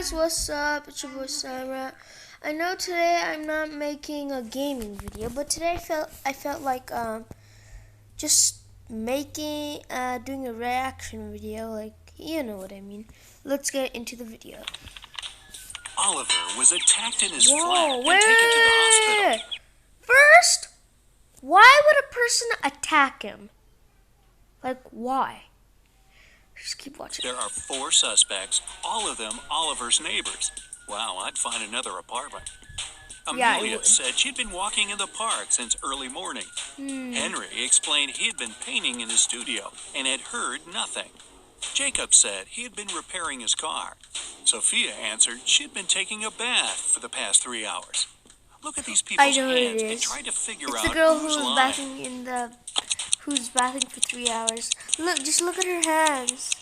guys, what's up? It's your boy Sarah. I know today I'm not making a gaming video, but today I felt like just making doing a reaction video, like you know what I mean. Let's get into the video. Oliver was attacked in his Whoa, flat and wait, taken to the hospital. First, why would a person attack him? Like, why? Just keep watching. There are 4 suspects, all of them Oliver's neighbors. Wow, I'd find another apartment. Amelia said she'd been walking in the park since early morning. Henry explained he had been painting in his studio and had heard nothing. Jacob said he had been repairing his car. Sophia answered she'd been taking a bath for the past 3 hours. Look at these people's hands and try to figure out the girl who's who was lying. who's bathing for 3 hours. Just look at her hands.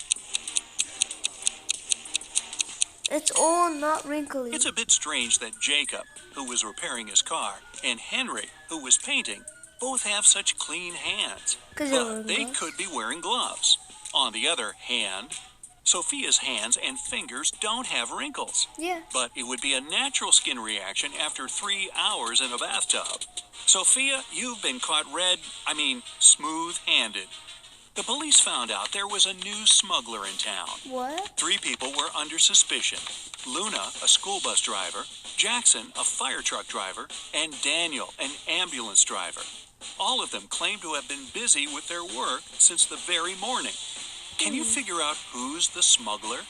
It's all not wrinkly. It's a bit strange that Jacob, who was repairing his car, and Henry, who was painting, both have such clean hands. But they could be wearing gloves. On the other hand, Sophia's hands and fingers don't have wrinkles. Yeah. But it would be a natural skin reaction after 3 hours in a bathtub. Sophia, you've been caught smooth-handed. The police found out there was a new smuggler in town. What? 3 people were under suspicion. Luna, a school bus driver, Jackson, a fire truck driver, and Daniel, an ambulance driver. All of them claim to have been busy with their work since the very morning. Can you figure out who's the smuggler?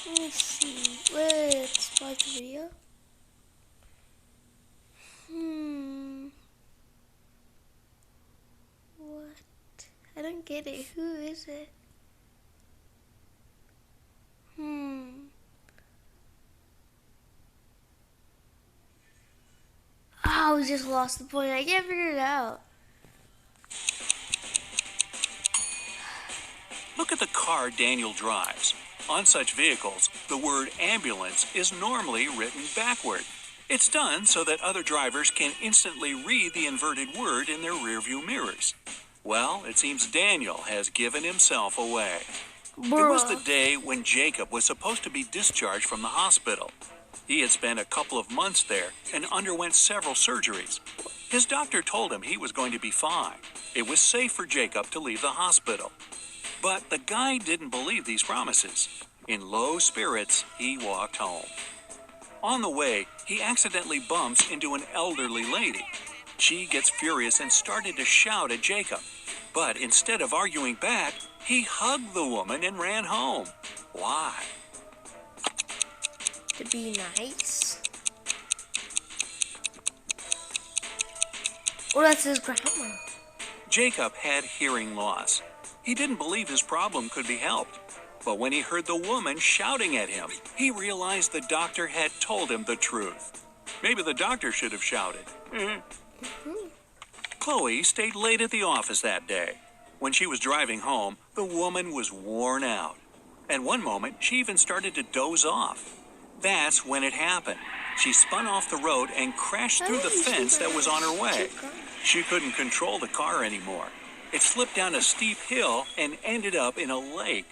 Let me see. Let's pause the video. What? I don't get it. Who is it? Oh, we just lost the point. I can't figure it out. Look at the car Daniel drives. On such vehicles, the word ambulance is normally written backward. It's done so that other drivers can instantly read the inverted word in their rearview mirrors. Well, it seems Daniel has given himself away. It was the day when Jacob was supposed to be discharged from the hospital. He had spent a couple of months there and underwent several surgeries. His doctor told him he was going to be fine. It was safe for Jacob to leave the hospital. But the guy didn't believe these promises. In low spirits, he walked home. On the way, he accidentally bumps into an elderly lady. She gets furious and started to shout at Jacob. But instead of arguing back, he hugged the woman and ran home. Why? To be nice. Or that's his grandma. Jacob had hearing loss. He didn't believe his problem could be helped. But when he heard the woman shouting at him, he realized the doctor had told him the truth. Maybe the doctor should have shouted. Chloe stayed late at the office that day. When she was driving home, the woman was worn out. At one moment, she even started to doze off. That's when it happened. She spun off the road and crashed through the fence that was on her way. She couldn't control the car anymore. It slipped down a steep hill and ended up in a lake.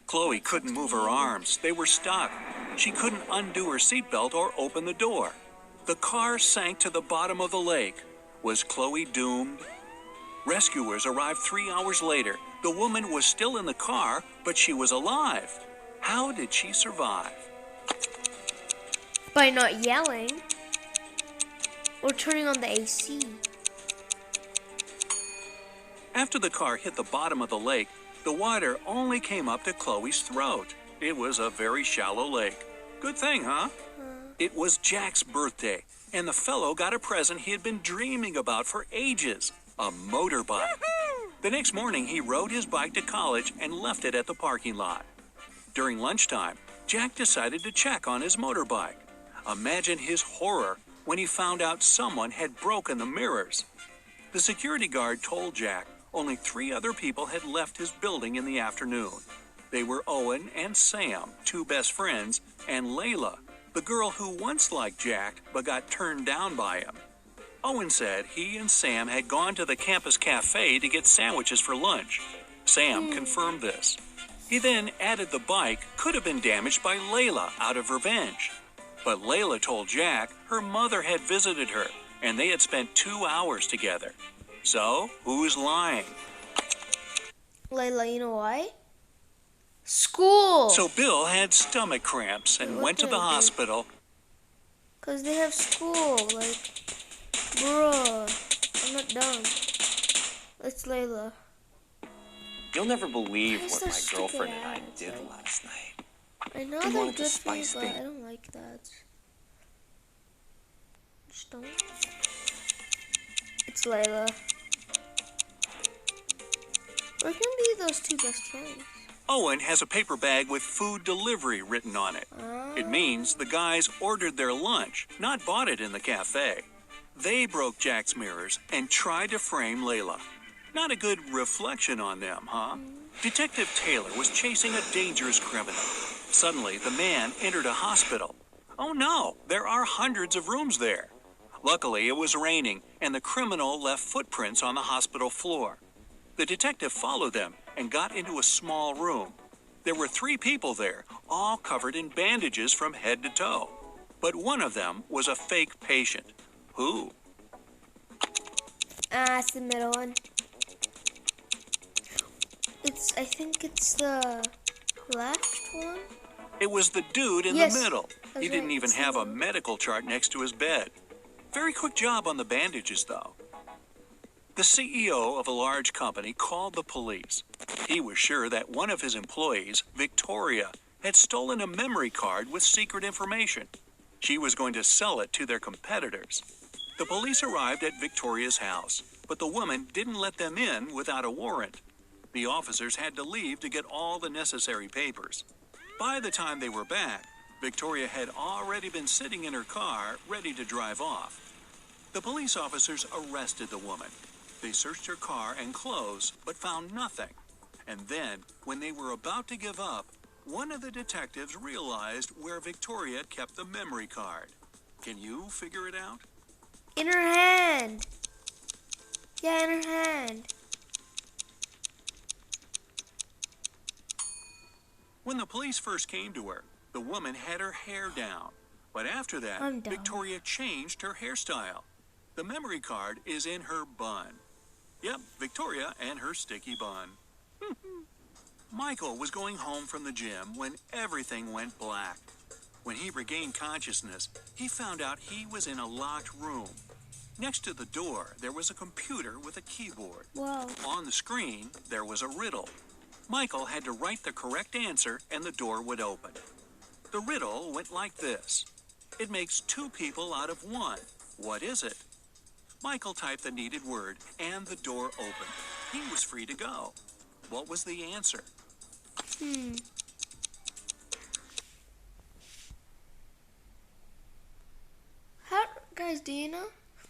Chloe couldn't move her arms. They were stuck. She couldn't undo her seatbelt or open the door. The car sank to the bottom of the lake. Was Chloe doomed? Rescuers arrived 3 hours later. The woman was still in the car, but she was alive. How did she survive? By not yelling or turning on the AC. After the car hit the bottom of the lake, the water only came up to Chloe's throat. It was a very shallow lake. Good thing, huh? It was Jack's birthday, and the fellow got a present he had been dreaming about for ages, a motorbike. The next morning, he rode his bike to college and left it at the parking lot. During lunchtime, Jack decided to check on his motorbike. Imagine his horror when he found out someone had broken the mirrors. The security guard told Jack only 3 other people had left his building in the afternoon. They were Owen and Sam, 2 best friends, and Layla, the girl who once liked Jack but got turned down by him. Owen said he and Sam had gone to the campus cafe to get sandwiches for lunch. Sam confirmed this. He then added the bike could have been damaged by Layla out of revenge. But Layla told Jack her mother had visited her and they had spent 2 hours together. So, who's lying? Layla, you know why? School! So Bill had stomach cramps and went to the hospital. Because they have school. Like, bruh, I'm not done. It's Layla. You'll never believe Why is what there my stupid girlfriend and I ads? did last night. I know We they're wanted to good for you, spice but things. I don't like that. Just don't. It's Layla. We're gonna be those two best friends. Owen has a paper bag with food delivery written on it. It means the guys ordered their lunch, not bought it in the cafe. They broke Jack's mirrors and tried to frame Layla. Not a good reflection on them, huh? Detective Taylor was chasing a dangerous criminal. Suddenly, the man entered a hospital. Oh no, there are hundreds of rooms there. Luckily, it was raining, and the criminal left footprints on the hospital floor. The detective followed them and got into a small room. There were 3 people there, all covered in bandages from head to toe. But one of them was a fake patient. Who? It's the middle one. I think it's the left one. It was the dude in Yes, the middle. that's He didn't right, even it's have the a middle. medical chart next to his bed. Very quick job on the bandages, though. The CEO of a large company called the police. He was sure that one of his employees, Victoria, had stolen a memory card with secret information. She was going to sell it to their competitors. The police arrived at Victoria's house, but the woman didn't let them in without a warrant. The officers had to leave to get all the necessary papers. By the time they were back, Victoria had already been sitting in her car, ready to drive off. The police officers arrested the woman. They searched her car and clothes, but found nothing. And then, when they were about to give up, one of the detectives realized where Victoria kept the memory card. Can you figure it out? In her hand. Yeah, in her hand. When the police first came to her, the woman had her hair down. But after that, I'm done. Victoria changed her hairstyle. The memory card is in her bun. Yep, Victoria and her sticky bun. Michael was going home from the gym when everything went black. When he regained consciousness, he found out he was in a locked room. Next to the door, there was a computer with a keyboard. Wow. On the screen, there was a riddle. Michael had to write the correct answer and the door would open. The riddle went like this. It makes 2 people out of 1. What is it? Michael typed the needed word and the door opened. He was free to go. What was the answer? How, guys, do you know?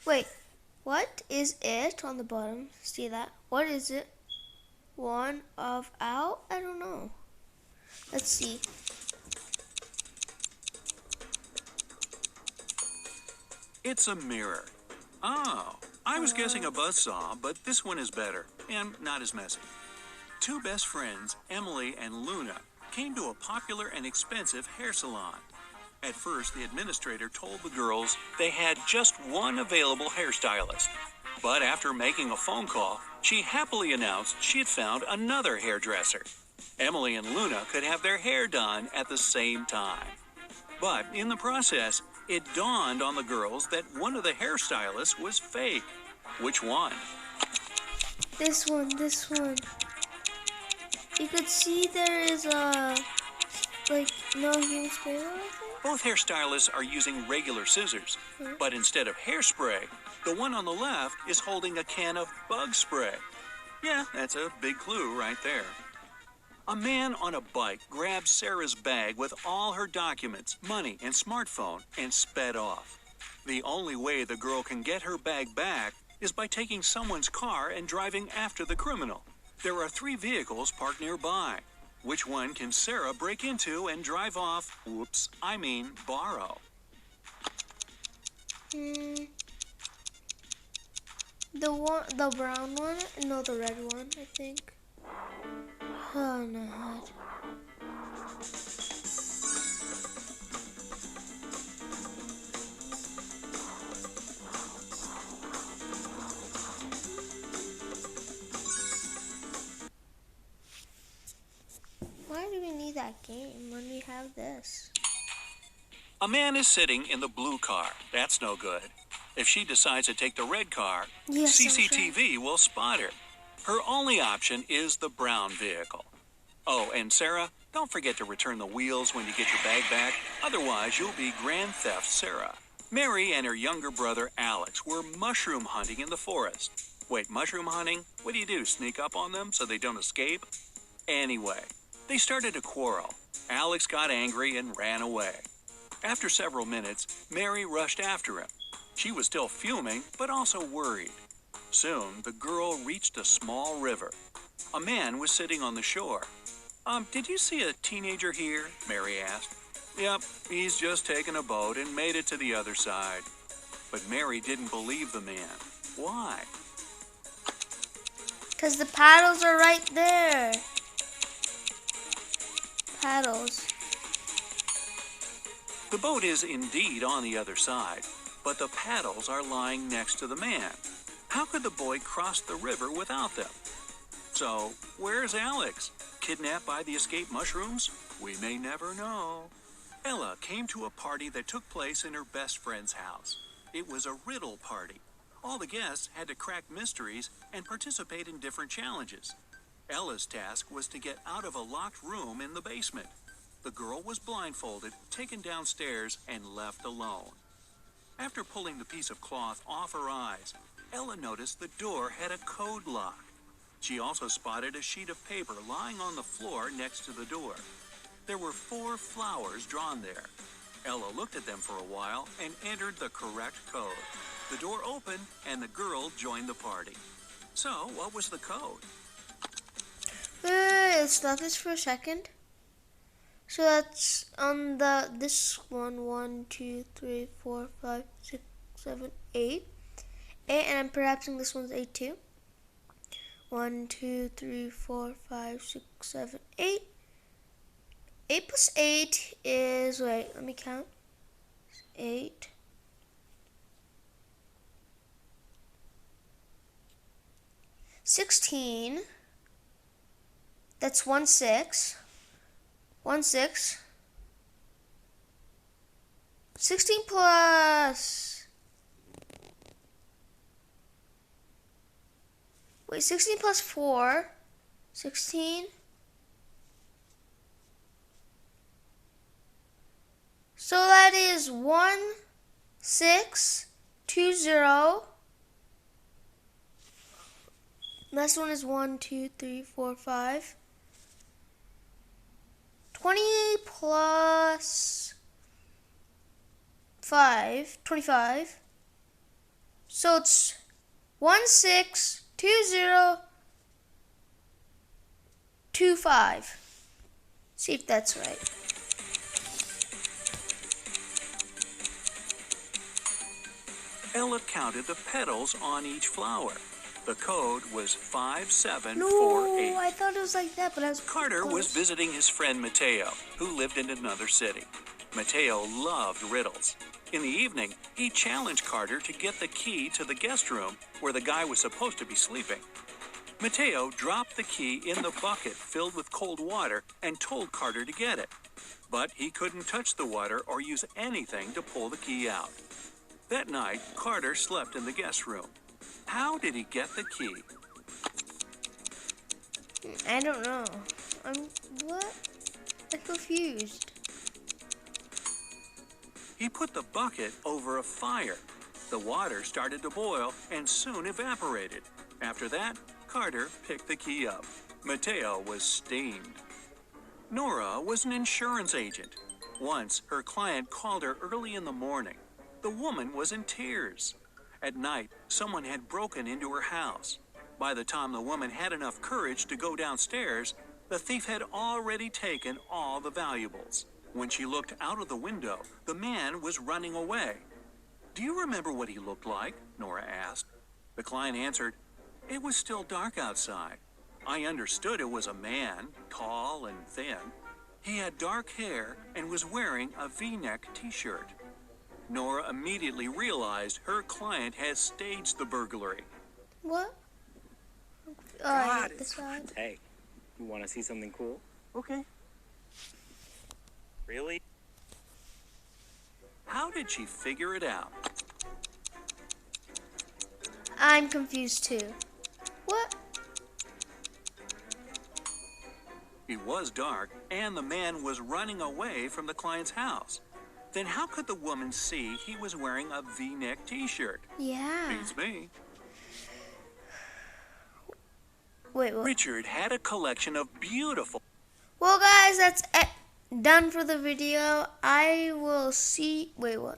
Wait, what is it on the bottom? See that? What is it? One of out? I don't know. Let's see. It's a mirror. Oh, I was guessing a buzzsaw, but this one is better and not as messy. 2 best friends, Emily and Luna, came to a popular and expensive hair salon. At first, the administrator told the girls they had just one available hairstylist. But after making a phone call, she happily announced she had found another hairdresser. Emily and Luna could have their hair done at the same time. But in the process, it dawned on the girls that one of the hairstylists was fake. Which one? This one. You could see there is a, like, no human spray, I think. Both hairstylists are using regular scissors, but instead of hairspray, the one on the left is holding a can of bug spray. Yeah, that's a big clue right there. A man on a bike grabbed Sarah's bag with all her documents, money, and smartphone and sped off. The only way the girl can get her bag back is by taking someone's car and driving after the criminal. There are 3 vehicles parked nearby. Which one can Sarah break into and drive off? Borrow. The brown one? No, the red one, I think. Oh no. Why do we need that game when we have this? A man is sitting in the blue car. That's no good. If she decides to take the red car, Yes, CCTV will spot her. Her only option is the brown vehicle. Oh, and Sarah, don't forget to return the wheels when you get your bag back. Otherwise, you'll be Grand Theft Sarah. Mary and her younger brother Alex were mushroom hunting in the forest. Wait, mushroom hunting? What do? Sneak up on them so they don't escape? Anyway, they started a quarrel. Alex got angry and ran away. After several minutes, Mary rushed after him. She was still fuming, but also worried. Soon, the girl reached a small river. A man was sitting on the shore. Did you see a teenager here? Mary asked. Yep, he's just taken a boat and made it to the other side. But Mary didn't believe the man. Why? Because the paddles are right there. Paddles. The boat is indeed on the other side, but the paddles are lying next to the man. How could the boy cross the river without them? So, where's Alex? Kidnapped by the escaped mushrooms? We may never know. Ella came to a party that took place in her best friend's house. It was a riddle party. All the guests had to crack mysteries and participate in different challenges. Ella's task was to get out of a locked room in the basement. The girl was blindfolded, taken downstairs, and left alone. After pulling the piece of cloth off her eyes, Ella noticed the door had a code lock. She also spotted a sheet of paper lying on the floor next to the door. There were 4 flowers drawn there. Ella looked at them for a while and entered the correct code. The door opened and the girl joined the party. So, what was the code? Let's stop this for a second. So that's on this one, 1, 2, 3, 4, 5, 6, 7, 8. 8, and I'm pronouncing this one's 8 too. 1, 2, 3, 4, 5, 6, 7, 8. 8 plus 8 is, wait, let me count. 8. 16. That's 1, 6. 1, 6. 16 plus... Wait, 16 plus 4. 16. So that is 1, 6, 2, 0. Last one is 1, 2, 3, 4, 5. 20 plus 5, 25. So it's 1, 6, 2, 0, 2, 5. See if that's right. Ella counted the petals on each flower. The code was 5748. No, I thought it was like that, but I was Carter close. was visiting his friend Mateo, who lived in another city. Mateo loved riddles. In the evening, he challenged Carter to get the key to the guest room where the guy was supposed to be sleeping. Mateo dropped the key in the bucket filled with cold water and told Carter to get it. But he couldn't touch the water or use anything to pull the key out. That night, Carter slept in the guest room. How did he get the key? I don't know. What? I'm confused. He put the bucket over a fire. The water started to boil and soon evaporated. After that, Carter picked the key up. Mateo was steamed. Nora was an insurance agent. Once, her client called her early in the morning. The woman was in tears. At night, someone had broken into her house. By the time the woman had enough courage to go downstairs, the thief had already taken all the valuables. When she looked out of the window, the man was running away. Do you remember what he looked like? Nora asked. The client answered, it was still dark outside. I understood it was a man, tall and thin. He had dark hair and was wearing a V-neck t-shirt. Nora immediately realized her client has staged the burglary. What? God, this side. Hey, you want to see something cool? Okay. Really? How did she figure it out? I'm confused too. What? It was dark, and the man was running away from the client's house. Then how could the woman see he was wearing a V-neck t-shirt? Yeah. Beats me. Wait, what? Richard had a collection of beautiful... Well, guys, that's done for the video. I will see you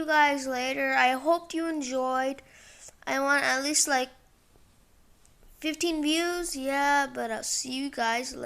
guys later. I hope you enjoyed. I want at least like 15 views. Yeah, but I'll see you guys later.